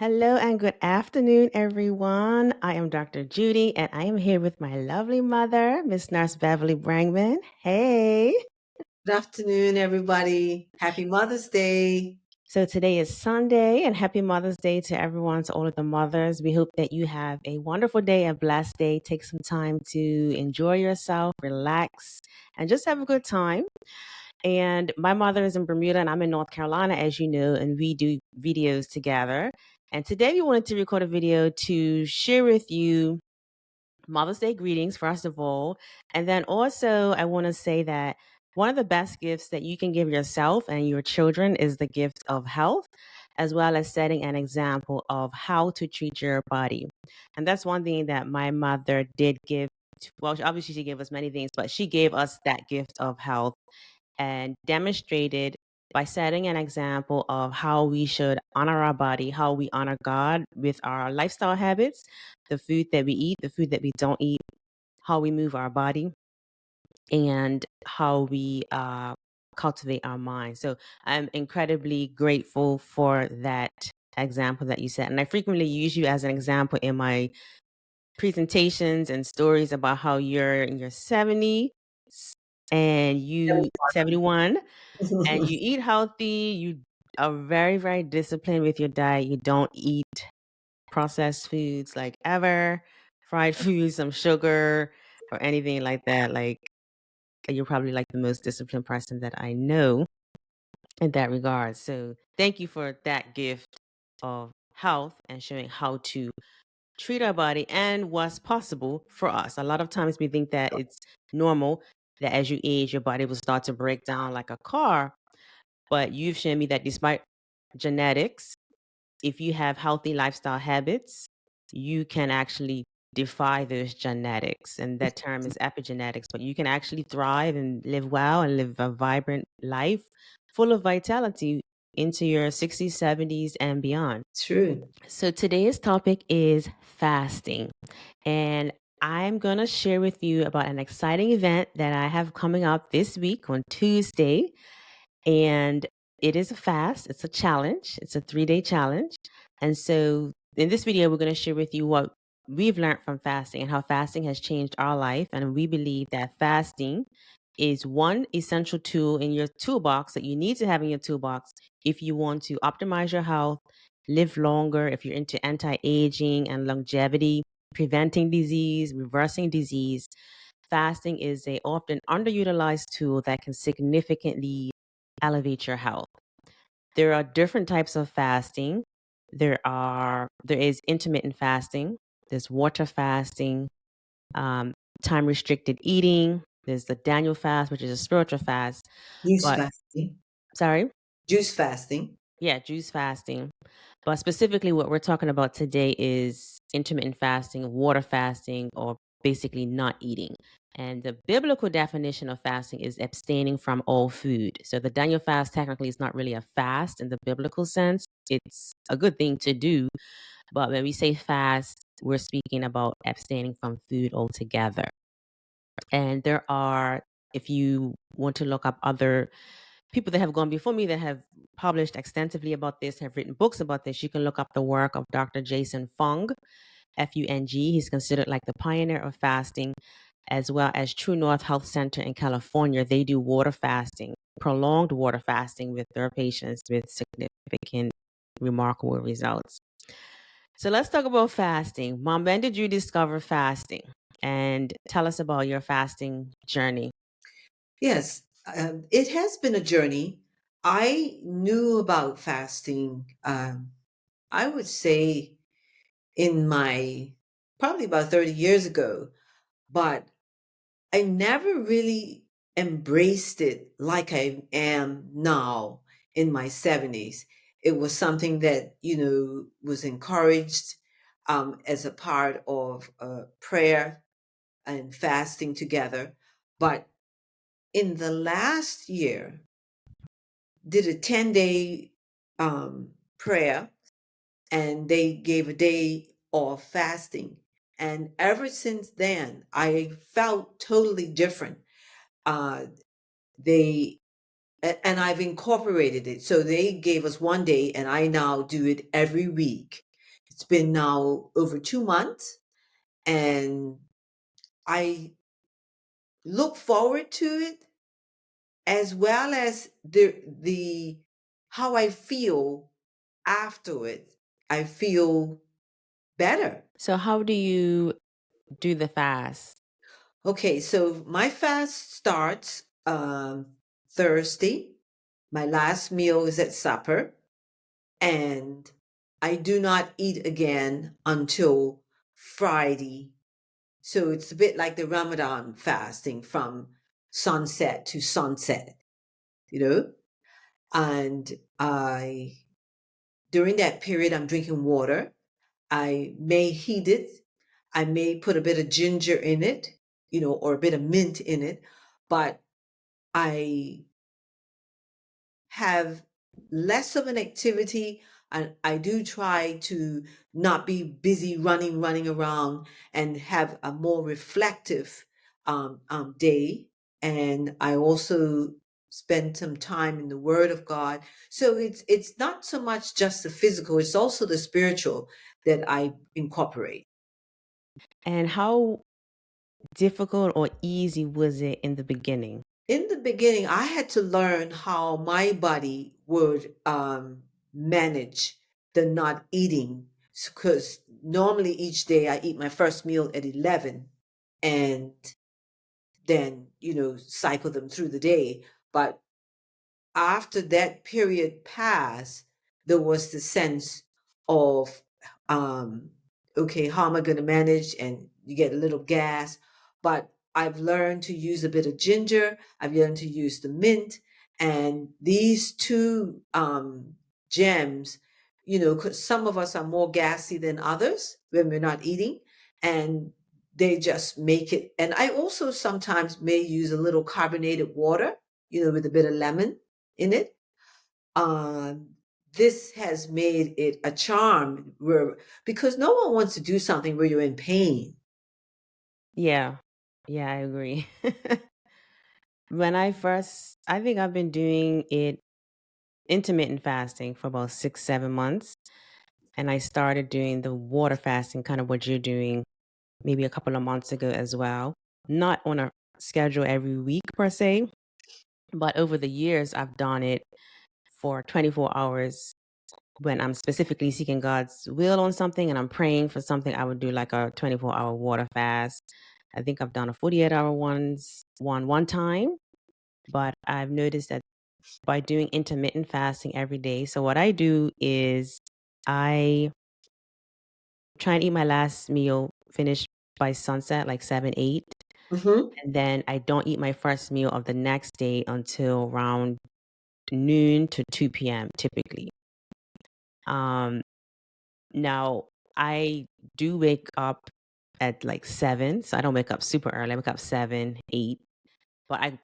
Hello and good afternoon, everyone. I am Dr. Judy, and I am here with my lovely mother, Miss Nurse Beverley Brangman. Hey. Good afternoon, everybody. Happy Mother's Day. So today is Sunday, and happy Mother's Day to everyone, to all of the mothers. We hope that you have a wonderful day, a blessed day. Take some time to enjoy yourself, relax, and just have a good time. And my mother is in Bermuda, and I'm in North Carolina, as you know, and we do videos together. And today we wanted to record a video to share with you Mother's Day greetings, first of all. And then also, I want to say that one of the best gifts that you can give yourself and your children is the gift of health, as well as setting an example of how to treat your body. And that's one thing that my mother did give. Well, obviously, she gave us many things, but she gave us that gift of health and demonstrated by setting an example of how we should honor our body, how we honor God with our lifestyle habits, the food that we eat, the food that we don't eat, how we move our body, and how we cultivate our mind. So I'm incredibly grateful for that example that you set. And I frequently use you as an example in my presentations and stories about how you're in your 70 and you 71 and you eat healthy, you are very, very disciplined with your diet. You don't eat processed foods like ever, fried foods, some sugar, or anything like that. Like, you're probably like the most disciplined person that I know in that regard. So, thank you for that gift of health and showing how to treat our body and what's possible for us. A lot of times we think that it's normal that as you age, your body will start to break down like a car. But you've shown me that despite genetics, if you have healthy lifestyle habits, you can actually defy those genetics. And that term is epigenetics, but you can actually thrive and live well and live a vibrant life full of vitality into your 60s, 70s, and beyond. True. So today's topic is fasting. And I'm going to share with you about an exciting event that I have coming up this week on Tuesday. And it is a fast, it's a challenge, it's a 3-day challenge. And so in this video, we're going to share with you what we've learned from fasting and how fasting has changed our life. And we believe that fasting is one essential tool in your toolbox that you need to have in your toolbox if you want to optimize your health, live longer, if you're into anti aging and longevity, preventing disease, reversing disease. Fasting is a often underutilized tool that can significantly elevate your health. There are different types of fasting. There is intermittent fasting, there's water fasting, time restricted eating, there's the Daniel fast, which is a spiritual fast. Juice But fasting. sorry? Juice fasting. Yeah, juice fasting. But specifically, what we're talking about today is intermittent fasting, water fasting, or basically not eating. And the biblical definition of fasting is abstaining from all food. So the Daniel fast technically is not really a fast in the biblical sense. It's a good thing to do. But when we say fast, we're speaking about abstaining from food altogether. And there are, if you want to look up other people that have gone before me that have published extensively about this, have written books about this, you can look up the work of Dr. Jason Fung, Fung. He's considered like the pioneer of fasting, as well as True North Health Center in California. They do water fasting, prolonged water fasting with their patients with significant, remarkable results. So let's talk about fasting. Mom, when did you discover fasting? And tell us about your fasting journey. Yes, it has been a journey. I knew about fasting, I would say, in my probably about 30 years ago, but I never really embraced it like I am now in my 70s. It was something that, was encouraged as a part of prayer and fasting together. But in the last year, did a 10-day prayer, and they gave a day of fasting. And ever since then, I felt totally different. Uh, they and I've incorporated it. So they gave us one day, and I now do it every week. It's been now over 2 months, and I look forward to it, as well as the how I feel after it. I feel better. So how do you do the fast? Okay, so my fast starts Thursday. My last meal is at supper, and I do not eat again until Friday. So it's a bit like the Ramadan fasting from sunset to sunset, you know? And I, during that period, I'm drinking water. I may heat it. I may put a bit of ginger in it, or a bit of mint in it, but I have less of an activity, and I do try to not be busy running around, and have a more reflective day. And I also spend some time in the Word of God. So it's not so much just the physical; it's also the spiritual that I incorporate. And how difficult or easy was it in the beginning? In the beginning, I had to learn how my body would manage the not eating, because normally each day I eat my first meal at 11, and then, cycle them through the day. But after that period passed, there was the sense of, um, okay, how am I going to manage? And you get a little gas. But I've learned to use a bit of ginger. I've learned to use the mint. And these two gems, 'cause some of us are more gassy than others when we're not eating. And they just make it. And I also sometimes may use a little carbonated water, with a bit of lemon in it. Um, this has made it a charm, because no one wants to do something where you're in pain. Yeah. Yeah, I agree. I think I've been doing it intermittent fasting for about 6, 7 months. And I started doing the water fasting, kind of what you're doing, maybe a couple of months ago as well. Not on a schedule every week per se, but over the years, I've done it for 24 hours when I'm specifically seeking God's will on something and I'm praying for something. I would do like a 24-hour water fast. I think I've done a 48-hour one time, but I've noticed that by doing intermittent fasting every day. So what I do is I try and eat my last meal, finish by sunset, like 7, 8. Hmm. And then I don't eat my first meal of the next day until around noon to 2 p.m. typically. Um, Now I do wake up at like 7, so I don't wake up super early. I wake up 7, 8, but I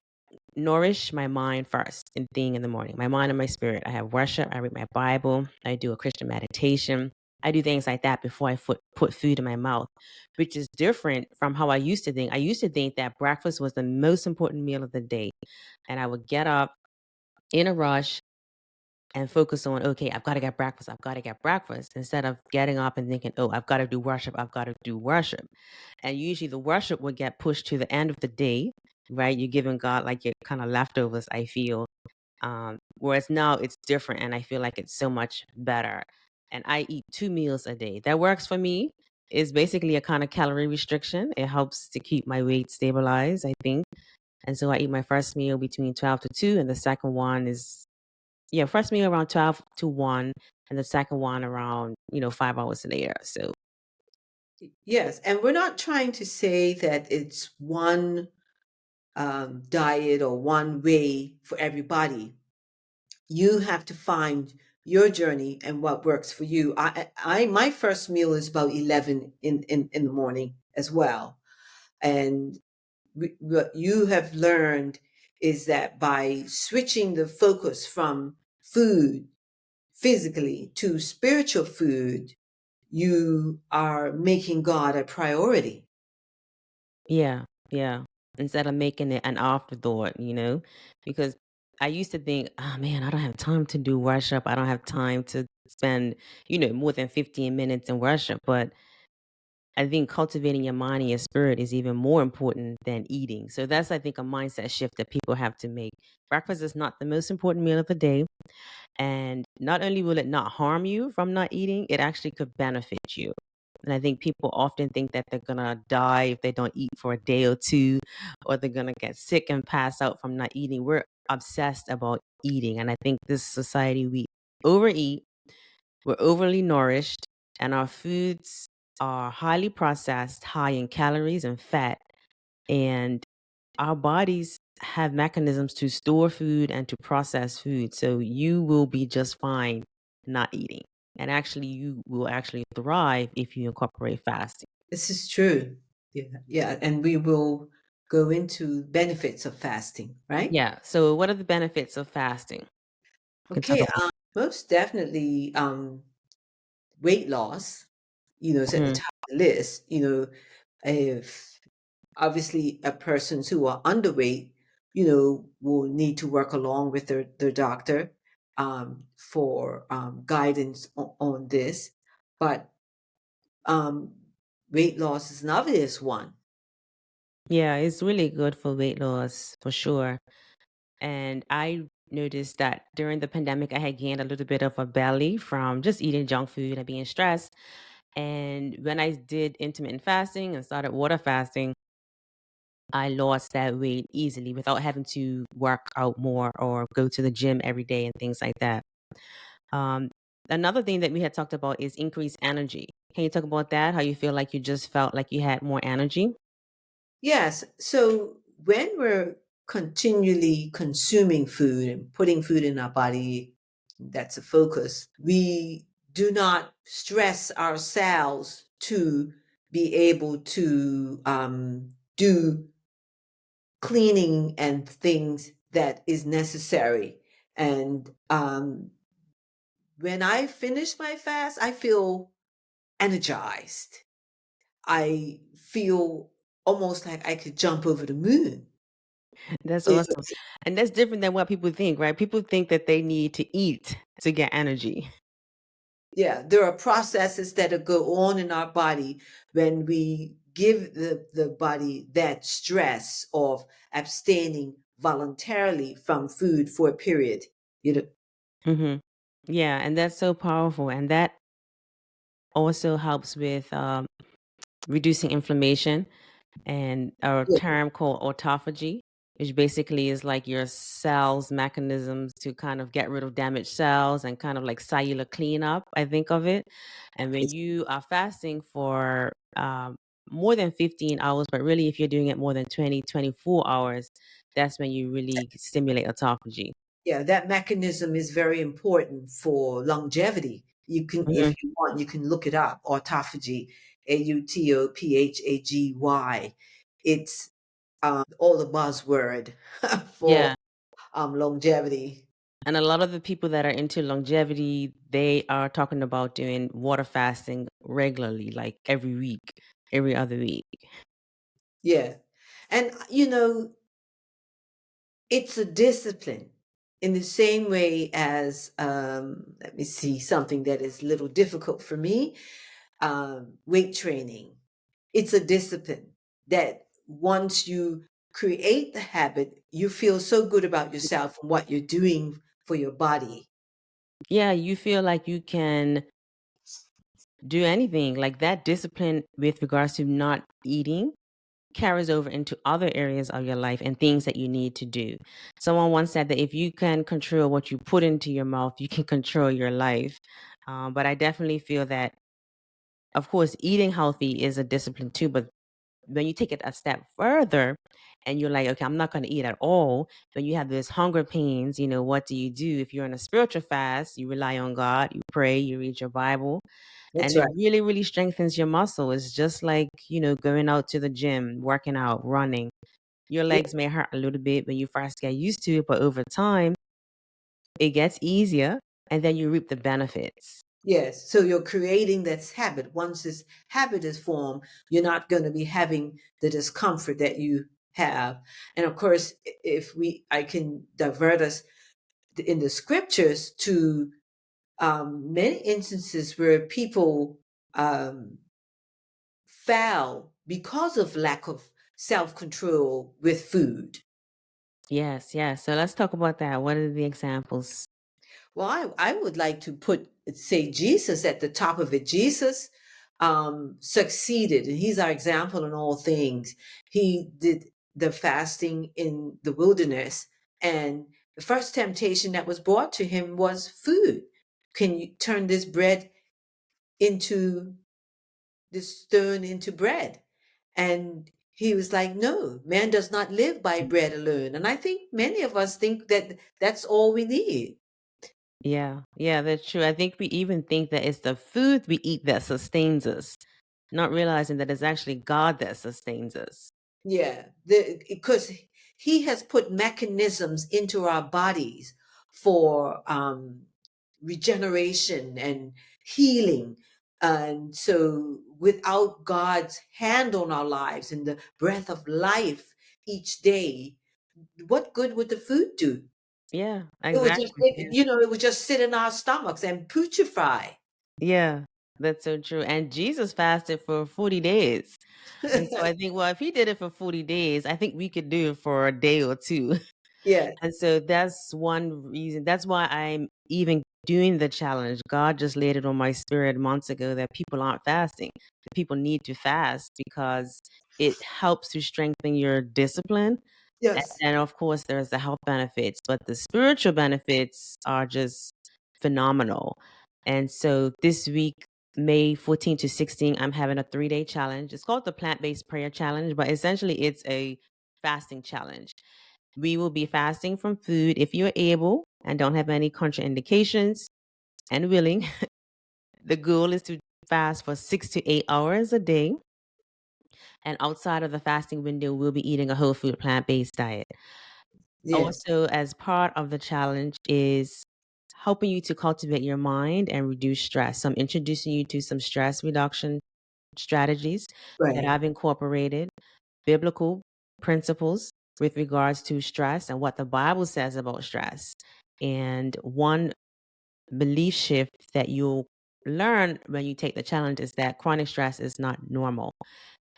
nourish my mind first in thing in the morning, my mind and my spirit. I have worship, I read my Bible, I do a Christian meditation. I do things like that before I put food in my mouth, which is different from how I used to think. I used to think that breakfast was the most important meal of the day. And I would get up in a rush and focus on, okay, I've got to get breakfast. I've got to get breakfast instead of getting up and thinking, oh, I've got to do worship. I've got to do worship. And usually the worship would get pushed to the end of the day, right? You're giving God like your kind of leftovers, I feel. Whereas now it's different and I feel like it's so much better. And I eat 2 meals a day. That works for me. It's basically a kind of calorie restriction. It helps to keep my weight stabilized, I think. And so I eat my first meal between 12 to 2, and the second one is, yeah, first meal around 12 to 1, and the second one around, 5 hours later. So, Yes, and we're not trying to say that it's one diet or one way for everybody. You have to find your journey and what works for you. My first meal is about 11 in the morning as well. And what you have learned is that by switching the focus from food physically to spiritual food, you are making God a priority. yeah, yeah. Instead of making it an afterthought, because I used to think, oh man, I don't have time to do worship. I don't have time to spend, more than 15 minutes in worship. But I think cultivating your mind and your spirit is even more important than eating. So that's, I think, a mindset shift that people have to make. Breakfast is not the most important meal of the day. And not only will it not harm you from not eating, it actually could benefit you. And I think people often think that they're going to die if they don't eat for a day or two, or they're going to get sick and pass out from not eating. We're obsessed about eating. And I think this society, we overeat, we're overly nourished, and our foods are highly processed, high in calories and fat. And our bodies have mechanisms to store food and to process food. So you will be just fine not eating. And actually, you will actually thrive if you incorporate fasting. This is true. Yeah, yeah, and we will go into benefits of fasting, right? Yeah. So, what are the benefits of fasting? We can talk Okay, about. most definitely weight loss, is at the Mhm. top of the list. If obviously a persons who are underweight, will need to work along with their doctor for guidance on this. But um, weight loss is an obvious one. Yeah, it's really good for weight loss for sure. And I noticed that during the pandemic, I had gained a little bit of a belly from just eating junk food and being stressed. And when I did intermittent fasting and started water fasting, I lost that weight easily without having to work out more or go to the gym every day and things like that. Um, Another thing that we had talked about is increased energy. Can you talk about that? How you feel like you just felt like you had more energy? Yes. So when we're continually consuming food and putting food in our body, that's a focus. We do not stress ourselves to be able to do cleaning and things that is necessary. And when I finish my fast, I feel energized. I feel almost like I could jump over the moon. That's It- awesome. And that's different than what people think, right? People think that they need to eat to get energy. yeah, there are processes that go on in our body when we give the body that stress of abstaining voluntarily from food for a period. You know, Hmm. Yeah, and that's so powerful. And that also helps with reducing inflammation and a yeah, term called autophagy, which basically is like your cells' mechanisms to kind of get rid of damaged cells and kind of like cellular cleanup, I think of it. And when it's- you are fasting for more than 15 hours, but really if you're doing it more than 20, 24 hours, that's when you really stimulate autophagy. yeah, that mechanism is very important for longevity. You can, if Mhm. you want, you can look it up. Autophagy, AUTOPHAGY. It's all the buzzword for Yeah. longevity. And a lot of the people that are into longevity, they are talking about doing water fasting regularly, like every week, every other week. Yeah. And, it's a discipline in the same way as, let me see, something that is a little difficult for me, weight training. It's a discipline that once you create the habit, you feel so good about yourself and what you're doing for your body. Yeah, you feel like you can do anything. Like that discipline with regards to not eating carries over into other areas of your life and things that you need to do. Someone once said that if you can control what you put into your mouth, you can control your life. But I definitely feel that, of course, eating healthy is a discipline too, but when you take it a step further and you're like, okay, I'm not going to eat at all, when you have this hunger pains, what do you do? If you're in a spiritual fast, you rely on God, you pray, you read your Bible, That's and it right. really, really strengthens your muscle. It's just like, going out to the gym, working out, running. Your Yeah. legs may hurt a little bit when you first get used to it, but over time, it gets easier and then you reap the benefits. Yes. So you're creating this habit. Once this habit is formed, you're not going to be having the discomfort that you have. And of course, if I can divert us in the scriptures to many instances where people fell because of lack of self control with food. Yes, yes. So let's talk about that. What are the examples? Well, I would like to say Jesus at the top of it. Jesus succeeded, and he's our example in all things. He did the fasting in the wilderness, and the first temptation that was brought to him was food. Can you turn into this stone into bread? And he was like, no, man does not live by bread alone. And I think many of us think that that's all we need. Yeah, yeah, that's true. I think we even think that it's the food we eat that sustains us, not realizing that it's actually God that sustains us. Yeah, because he has put mechanisms into our bodies for regeneration and healing. And so, without God's hand on our lives and the breath of life each day, what good would the food do? Yeah, It would just, exactly. Yeah. it would just sit in our stomachs and putrefy. Yeah, that's so true. And Jesus fasted for 40 days. And so I think, well, if he did it for 40 days, I think we could do it for a day or two. Yeah, And so that's one reason. That's why I'm even doing the challenge. God just laid it on my spirit months ago that people aren't fasting. That people need to fast because it helps to strengthen your discipline. yes, And of course, there's the health benefits, but the spiritual benefits are just phenomenal. And so this week, May 14 to 16, I'm having a 3-day challenge. It's called the Plant Based Prayer Challenge, but essentially it's a fasting challenge. We will be fasting from food if you're able and don't have any contraindications and willing. The goal is to fast for 6 to 8 hours a day. And outside of the fasting window, we'll be eating a whole food plant based diet. yes, Also, as part of the challenge, is helping you to cultivate your mind and reduce stress. So I'm introducing you to some stress reduction strategies that right, I've incorporated, biblical principles with regards to stress and what the Bible says about stress. And one belief shift that you'll learn when you take the challenge is that chronic stress is not normal.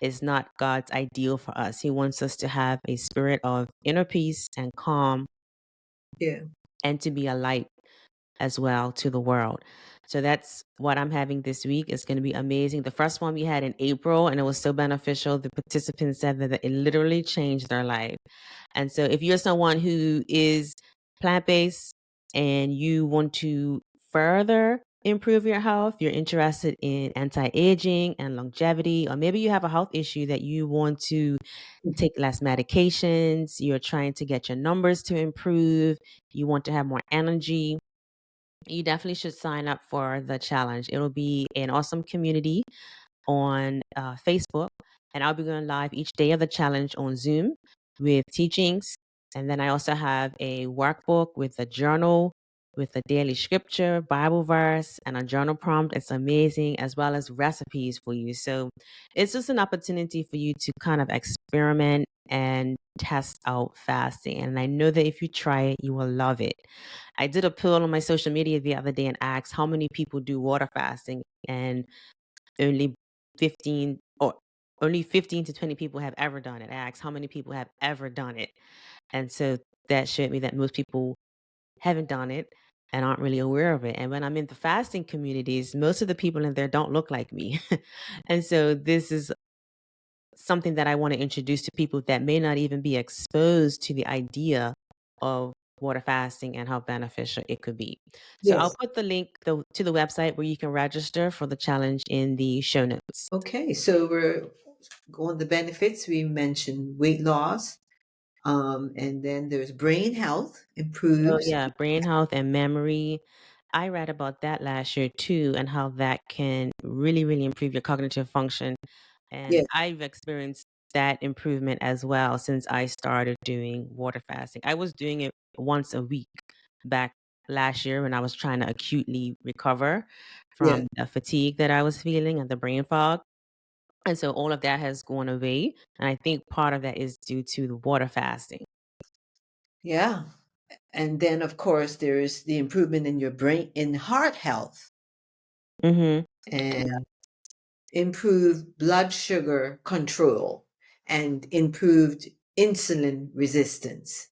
It's not God's ideal for us. He wants us to have a spirit of inner peace and calm yeah, and to be a light as well to the world. So that's what I'm having this week. It's going to be amazing. The first one we had in April, and it was so beneficial. The participants said that it literally changed their life. And so if you're someone who is plant based and you want to further improve your health, you're interested in anti aging and longevity, or maybe you have a health issue that you want to take less medications, you're trying to get your numbers to improve, you want to have more energy, you definitely should sign up for the challenge. It'll be an awesome community on Facebook, and I'll be going live each day of the challenge on Zoom with teachings. And then I also have a workbook with a journal, with a daily scripture, Bible verse, and a journal prompt. It's amazing, as well as recipes for you. So it's just an opportunity for you to kind of experiment and test out fasting. And I know that if you try it, you will love it. I did a poll on my social media the other day and asked how many people do water fasting, and only 15 or only 15 to 20 people have ever done it. I asked how many people have ever done it. And so that showed me that most people haven't done it and aren't really aware of it. And when I'm in the fasting communities, most of the people in there don't look like me. And so this is something that I want to introduce to people that may not even be exposed to the idea of water fasting and how beneficial it could be. So I'll yes. put the link to the website where you can register for the challenge in the show notes. Okay, so we're on the benefits. We mentioned weight loss, and then there's brain health Oh, improves. yeah, brain health and memory. I read about that last year too, and how that can really, really improve your cognitive function. And Yeah, I've experienced that improvement as well since I started doing water fasting. I was doing it once a week back last year when I was trying to acutely recover yeah, from the fatigue that I was feeling and the brain fog. And so all of that has gone away. And I think part of that is due to the water fasting. Yeah. And then, of course, there's the improvement in your brain, in heart health, Hmm. and improved blood sugar control, and improved insulin resistance.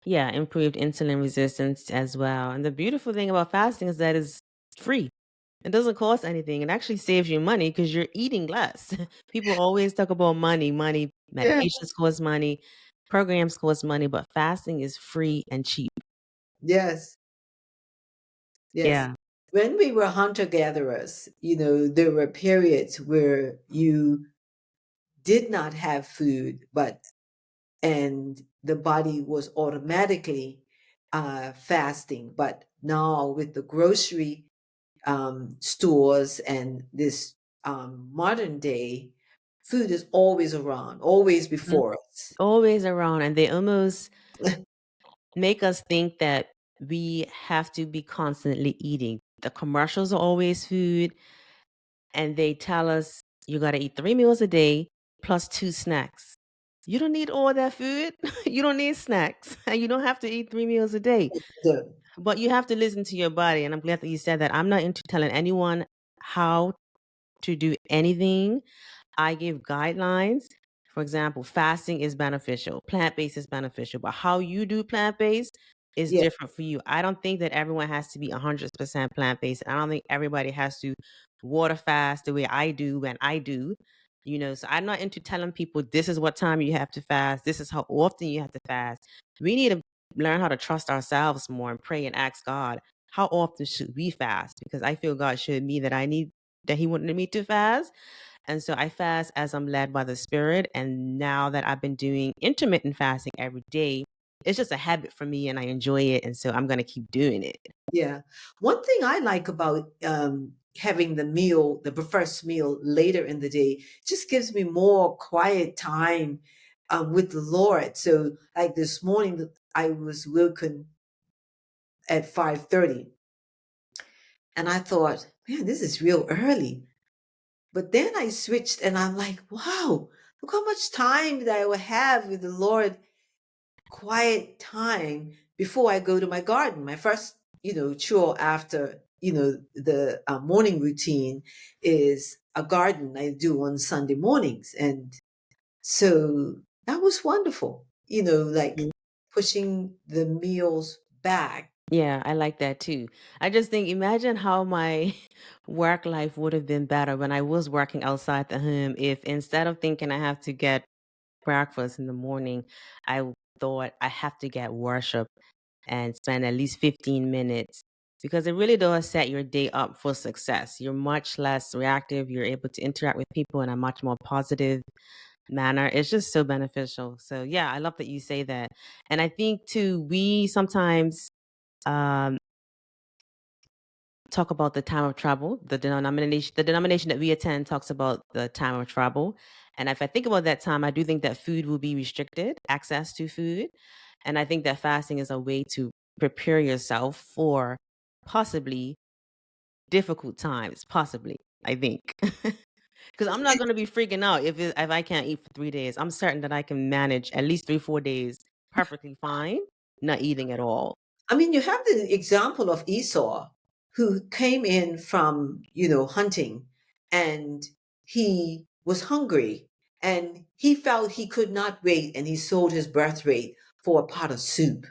Yeah, improved insulin resistance as well. And the beautiful thing about fasting is that it's free. It doesn't cost anything. It actually saves you money because you're eating less. People always talk about money, money, Yeah. medications cost money, programs cost money, but fasting is free and cheap. Yes. Yes. Yeah. When we were hunter gatherers, there were periods where you did not have food, and the body was automatically fasting. But now with the grocery stores and this modern day, food is always around, always Mhm. before us. Always around. And they almost make us think that we have to be constantly eating. The commercials are always food, and they tell us you got to eat 3 meals a day plus two snacks. You don't need all that food. You don't need snacks. And you don't have to eat 3 meals a day. The- But you have to listen to your body. And I'm glad that you said that. I'm not into telling anyone how to do anything. I give guidelines. For example, fasting is beneficial, plant based is beneficial, but how you do plant based is yeah, different for you. I don't think that everyone has to be 100% plant based. I don't think everybody has to water fast the way I do when I do. So I'm not into telling people this is what time you have to fast, this is how often you have to fast. We need to learn how to trust ourselves more and pray and ask God, how often should we fast? Because I feel God showed me that He wanted me to fast. And so I fast as I'm led by the Spirit. And now that I've been doing intermittent fasting every day, it's just a habit for me and I enjoy it. And so I'm going to keep doing it. yeah. One thing I like about having the first meal later in the day, just gives me more quiet time with the Lord. So, like this morning, I was woken at 5:30, and I thought, man, this is real early. But then I switched, and I'm like, wow, look how much time that I will have with the Lord, quiet time before I go to my garden. My first, chore after, the morning routine is a garden I do on Sunday mornings. And so that was wonderful, like Mhm. pushing the meals back. Yeah, I like that too. I just think, imagine how my work life would have been better when I was working outside the home if instead of thinking I have to get breakfast in the morning, I thought I have to get worship and spend at least 15 minutes because it really does set your day up for success. You're much less reactive. You're able to interact with people in a much more positive manner. It's just so beneficial. So, yeah, I love that you say that. And I think, too, we sometimes um, talk about the time of travel. The denomination that we attend talks about the time of travel. And if I think about that time, I do think that food will be restricted, access to food. And I think that fasting is a way to prepare yourself for possibly difficult times, possibly, I think. Because I'm not going to be freaking out if I can't eat for 3 days. I'm certain that I can manage at least 3, 4 days perfectly fine, not eating at all. I mean, you have the example of Esau, who came in from, hunting, and he was hungry, and he felt he could not wait, and he sold his birthright for a pot of soup.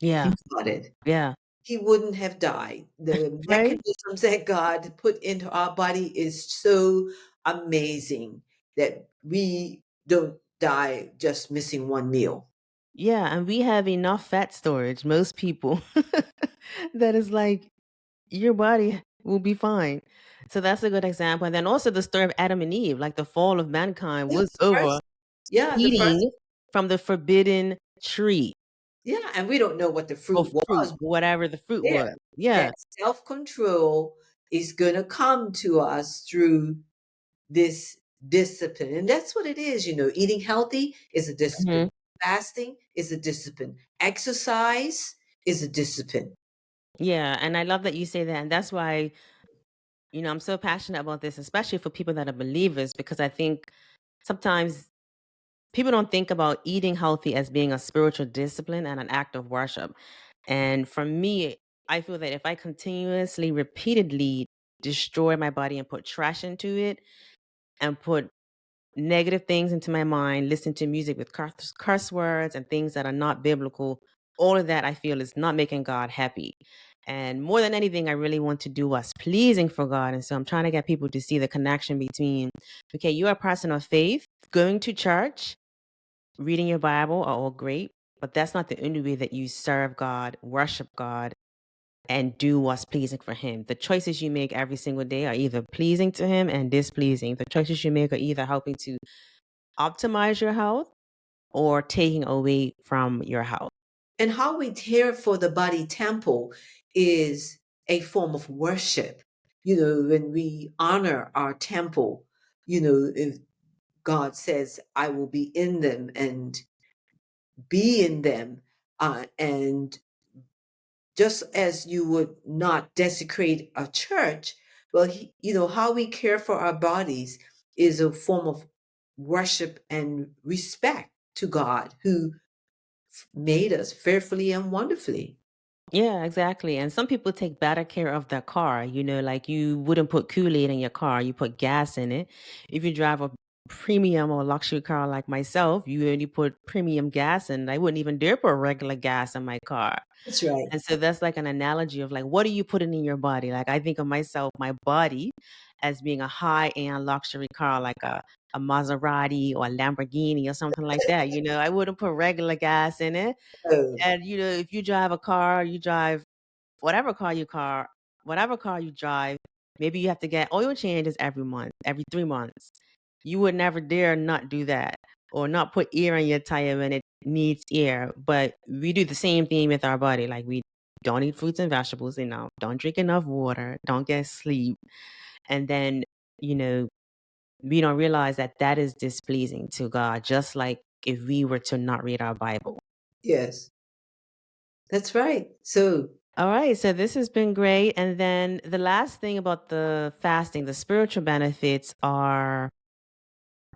Yeah, Think about it. yeah, He wouldn't have died. The right? mechanisms that God put into our body is so amazing that we don't die just missing one meal. Yeah, and we have enough fat storage, most people, that is like your body will be fine. So that's a good example. And then also the story of Adam and Eve, like the fall of mankind Yeah, was the over first, yeah, the first, eating from the forbidden tree yeah, and we don't know what the or fruit fruit, was, but whatever the fruit there, was. Yeah. that self-control is going to come to us through this discipline. And that's what it is. Eating healthy is a Mhm. discipline. Fasting is a discipline. Exercise is a discipline. Yeah, and I love that you say that, and that's why I'm so passionate about this, especially for people that are believers, because I think sometimes people don't think about eating healthy as being a spiritual discipline and an act of worship. And for me, I feel that if I continuously, repeatedly destroy my body and put trash into it and put negative things into my mind, listen to music with curse words and things that are not biblical, all of that I feel is not making God happy. And more than anything, I really want to do what's pleasing for God. And so I'm trying to get people to see the connection between, okay, you're a person of faith, going to church, reading your Bible are all great, but that's not the only way that you serve God, worship God, and do what's pleasing for Him. The choices you make every single day are either pleasing to Him and displeasing. The choices you make are either helping to optimize your health or taking away from your health. And how we care for the body temple is a form of worship. When we honor our temple, if God says, I will be in them and be in them, and just as you would not desecrate a church, well, how we care for our bodies is a form of worship and respect to God who made us fearfully and wonderfully. Yeah, exactly. And some people take better care of their car. Like you wouldn't put Kool-Aid in your car, you put gas in it. If you drive a premium or luxury car like myself, you only put premium gas in. I wouldn't even dare put regular gas in my car. That's right. And so that's like an analogy of like, what are you putting in your body? Like I think of myself, my body, as being a high-end luxury car, like a Maserati or a Lamborghini or something like that. I wouldn't put regular gas in it. Oh, And if you drive a car, you drive whatever whatever car you drive, maybe you have to get oil changes every month, every 3 months. You would never dare not do that or not put air in your tire when it needs air. But we do the same thing with our body. Like we don't eat fruits and vegetables enough, don't drink enough water, don't get sleep. And then, you know, we don't realize that that is displeasing to God, just like if we were to not read our Bible. yes, that's right. So, All right, so this has been great. And then the last thing about the fasting, the spiritual benefits are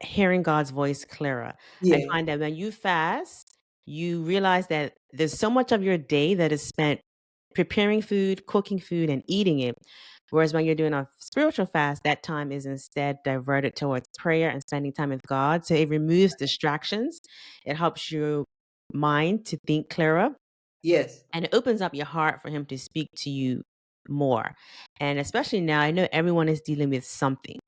hearing God's voice clearer. I yeah, find that when you fast, you realize that there's so much of your day that is spent preparing food, cooking food, and eating it. Whereas when you're doing a spiritual fast, that time is instead diverted towards prayer and spending time with God. So it removes distractions. It helps your mind to think clearer yes, and it opens up your heart for him to speak to you more. And especially now, I know everyone is dealing with something.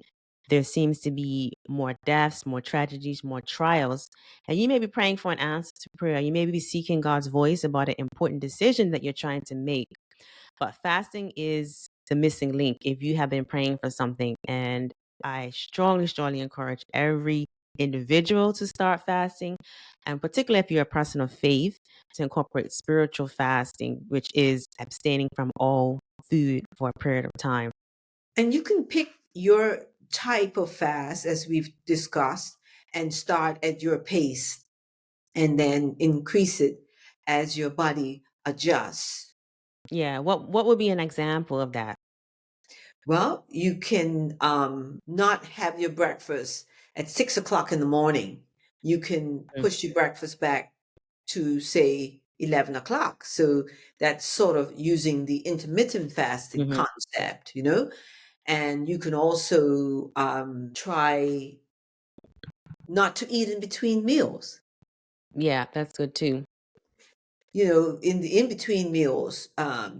There seems to be more deaths, more tragedies, more trials. And you may be praying for an answer to prayer. You may be seeking God's voice about an important decision that you're trying to make. But fasting is the missing link if you have been praying for something. And I strongly, strongly encourage every individual to start fasting. And particularly if you're a person of faith, to incorporate spiritual fasting, which is abstaining from all food for a period of time. and you can pick your type of fast as we've discussed and start at your pace and then increase it as your body adjusts. Yeah. What would be an example of that? Well, you can not have your breakfast at 6 o'clock in the morning. You can Mm. push your breakfast back to, say, 11 o'clock. So that's sort of using the intermittent fasting Mhm. concept. And you can also try not to eat in between meals. Yeah, that's good too. In the in between meals,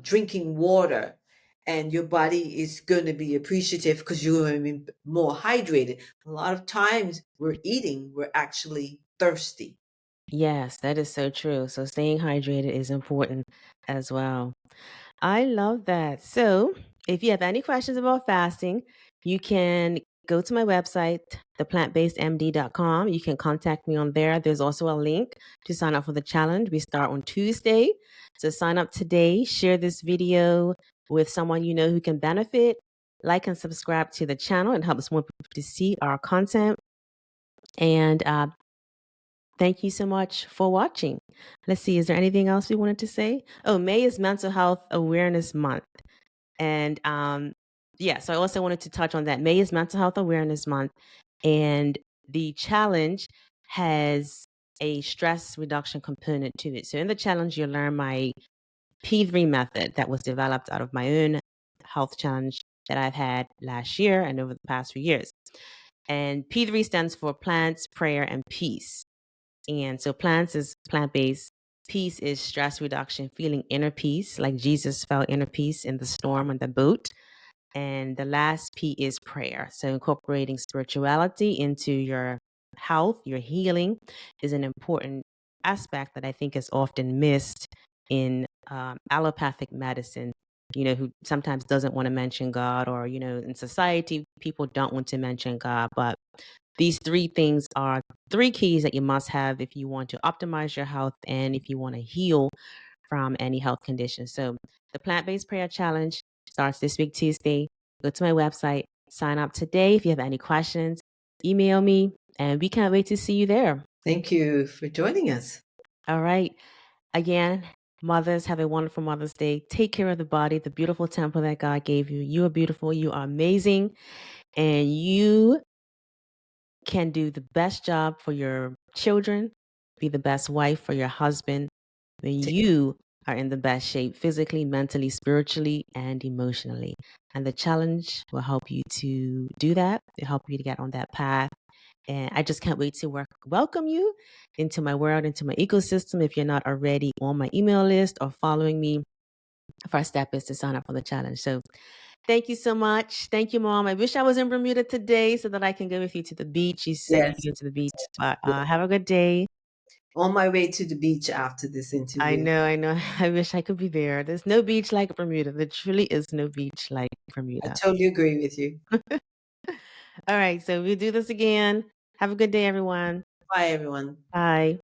drinking water, and your body is going to be appreciative because you're going to be more hydrated. A lot of times we're eating, we're actually thirsty. Yes, that is so true. So staying hydrated is important as well. I love that. So, if you have any questions about fasting, you can go to my website, theplantbasedmd.com. You can contact me on there. There's also a link to sign up for the challenge. We start on Tuesday. So, sign up today, share this video with someone you know who can benefit. Like and subscribe to the channel. It helps more people to see our content. And thank you so much for watching. Let's see, is there anything else we wanted to say? Oh, May is Mental Health Awareness Month. And yeah, so I also wanted to touch on that. May is Mental Health Awareness Month, and the challenge has a stress reduction component to it. So in the challenge, you'll learn my P3 method that was developed out of my own health challenge that I've had last year and over the past few years. And P3 stands for plants, prayer, and peace. And so plants is plant-based. Peace is stress reduction, feeling inner peace, like Jesus felt inner peace in the storm on the boat. And the last P is prayer. So incorporating spirituality into your health, your healing is an important aspect that I think is often missed in allopathic medicine, who sometimes doesn't want to mention God, or, in society, people don't want to mention God. But these three things are three keys that you must have if you want to optimize your health and if you want to heal from any health condition. So the plant-based prayer challenge starts this week, Tuesday. Go to my website, sign up today. If you have any questions, email me, and we can't wait to see you there. Thank you for joining us. All right. Again, mothers, have a wonderful Mother's Day. Take care of the body, the beautiful temple that God gave you. You are beautiful. You are amazing. And you can do the best job for your children, be the best wife for your husband when you are in the best shape physically, mentally, spiritually, and emotionally. And the challenge will help you to do that. It'll help you to get on that path. And I just can't wait to welcome you into my world, into my ecosystem. If you're not already on my email list or following me, first step is to sign up for the challenge. So thank you so much. Thank you, Mom. I wish I was in Bermuda today so that I can go with you to the beach. You said Yes. you go to the beach, but Yes. have a good day. On my way to the beach after this I interview. know, I know. I wish I could be there. There's no beach like Bermuda. There truly is no beach like I Bermuda. totally agree with you. All right, so we'll do this again. Have a good day, everyone. Bye, everyone. Bye.